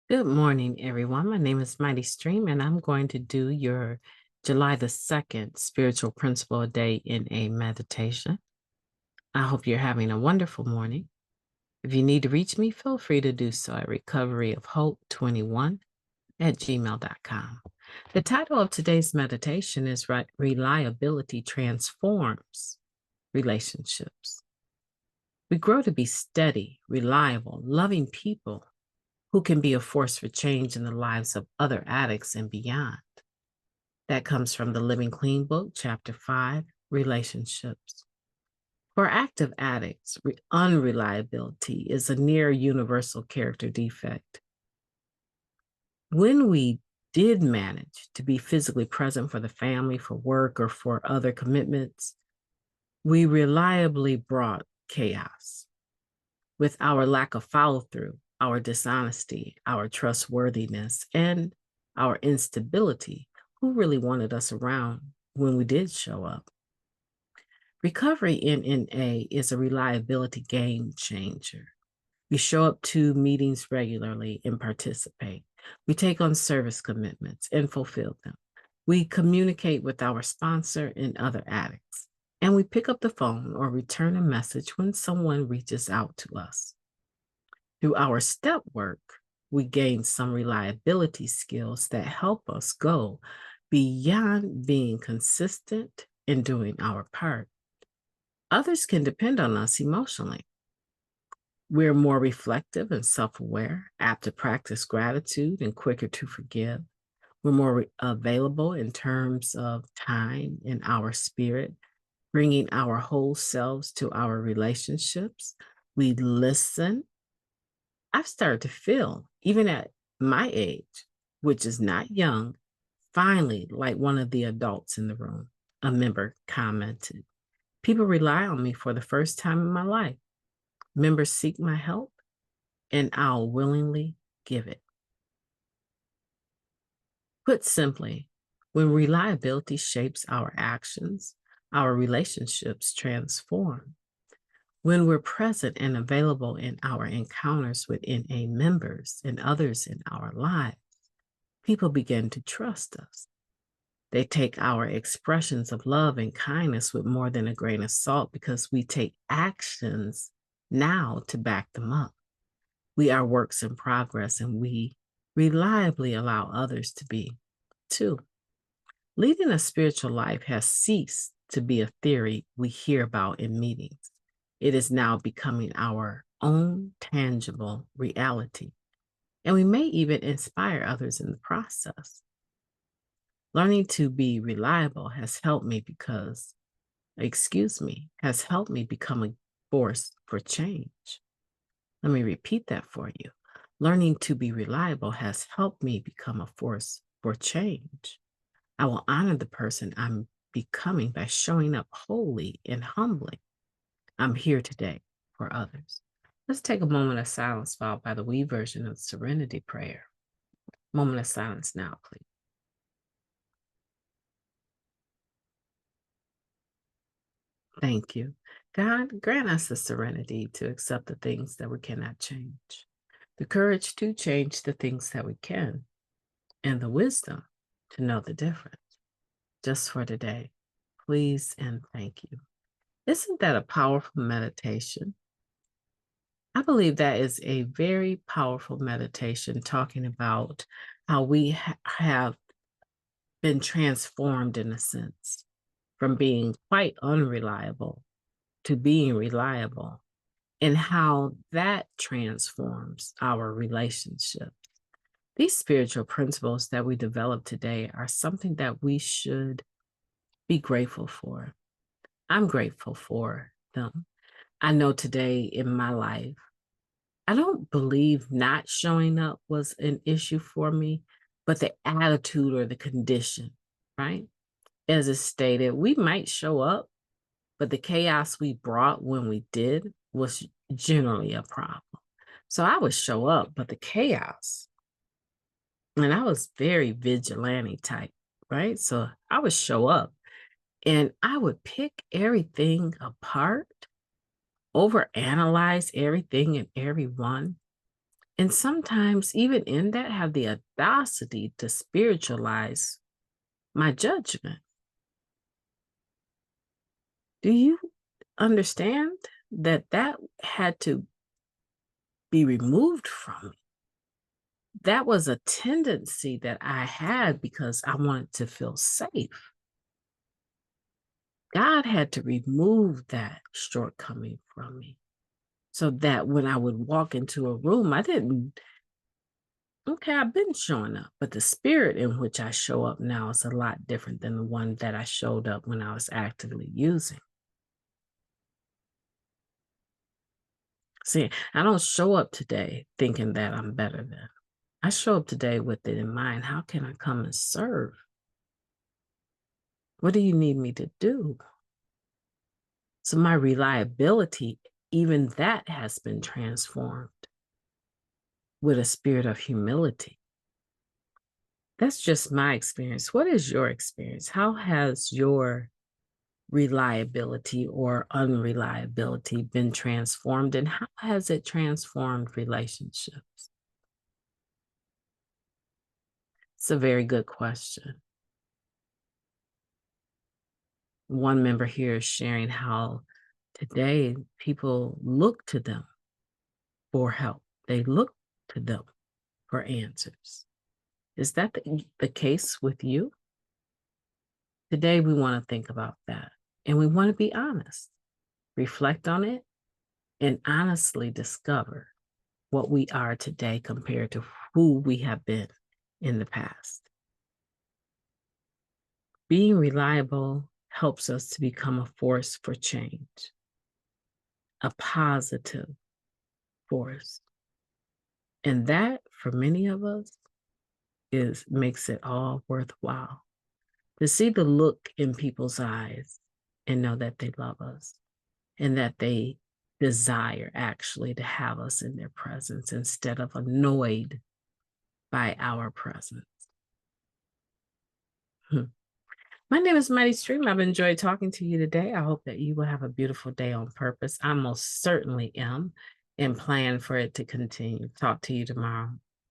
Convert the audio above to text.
Good morning, everyone. My name is Mighty Stream, and I'm going to do your July the 2nd spiritual principle a day in a meditation. I hope you're having a wonderful morning. If you need to reach me, feel free to do so at recoveryofhope21@gmail.com. The title of today's meditation is Reliability Transforms Relationships. We grow to be steady, reliable, loving people who can be a force for change in the lives of other addicts and beyond. That comes from the Living Clean book, chapter 5, Relationships. For active addicts, unreliability is a near universal character defect. When we did manage to be physically present for the family, for work, or for other commitments, we reliably brought chaos. With our lack of follow through, our dishonesty, our trustworthiness, and our instability, who really wanted us around when we did show up? Recovery in NA is a reliability game changer. We show up to meetings regularly and participate. We take on service commitments and fulfill them. We communicate with our sponsor and other addicts. And we pick up the phone or return a message when someone reaches out to us. Through our step work, we gain some reliability skills that help us go beyond being consistent and doing our part. Others can depend on us emotionally. We're more reflective and self aware, apt to practice gratitude and quicker to forgive. We're more available in terms of time and our spirit, bringing our whole selves to our relationships. We listen. I've started to feel, even at my age, which is not young, finally, like one of the adults in the room, a member commented. People rely on me for the first time in my life. Members seek my help, and I'll willingly give it. Put simply, when reliability shapes our actions, our relationships transform. When we're present and available in our encounters with NA members and others in our lives, people begin to trust us. They take our expressions of love and kindness with more than a grain of salt because we take actions now to back them up. We are works in progress and we reliably allow others to be too. Leading a spiritual life has ceased to be a theory we hear about in meetings. It is now becoming our own tangible reality. And we may even inspire others in the process. Learning to be reliable has helped me has helped me become a force for change. Let me repeat that for you. Learning to be reliable has helped me become a force for change. I will honor the person I'm becoming by showing up wholly and humbly. I'm here today for others. Let's take a moment of silence followed by the we version of the Serenity Prayer. Moment of silence now, please. Thank you. God, grant us the serenity to accept the things that we cannot change, the courage to change the things that we can, and the wisdom to know the difference. Just for today, please and thank you. Isn't that a powerful meditation? I believe that is a very powerful meditation talking about how we have been transformed in a sense from being quite unreliable to being reliable and how that transforms our relationships. These spiritual principles that we develop today are something that we should be grateful for. I'm grateful for them. I know today in my life, I don't believe not showing up was an issue for me, but the attitude or the condition, right? As it's stated, we might show up, but the chaos we brought when we did was generally a problem. So I would show up, but the chaos, and I was very vigilante type, right? So I would show up and I would pick everything apart, overanalyze everything and everyone, And sometimes, even in that, have the audacity to spiritualize my judgment. Do you understand that that had to be removed from me? That was a tendency that I had because I wanted to feel safe. God had to remove that shortcoming from me so that when I would walk into a room, I didn't, okay, I've been showing up, but the spirit in which I show up now is a lot different than the one that I showed up when I was actively using. See, I don't show up today thinking that I'm better than. I show up today with it in mind. How can I come and serve? What do you need me to do? So my reliability, even that has been transformed with a spirit of humility. That's just my experience. What is your experience? How has your reliability or unreliability been transformed, and how has it transformed relationships? It's a very good question. One member here is sharing how today people look to them for help. They look to them for answers. Is that the case with you? Today, we want to think about that. And we want to be honest, reflect on it, and honestly discover what we are today compared to who we have been in the past. Being reliable helps us to become a force for change, a positive force. And that, for many of us, makes it all worthwhile. To see the look in people's eyes and know that they love us and that they desire actually to have us in their presence instead of annoyed by our presence. My name is Mighty Stream. I've enjoyed talking to you today. I hope that you will have a beautiful day on purpose. I most certainly am and plan for it to continue. Talk to you tomorrow.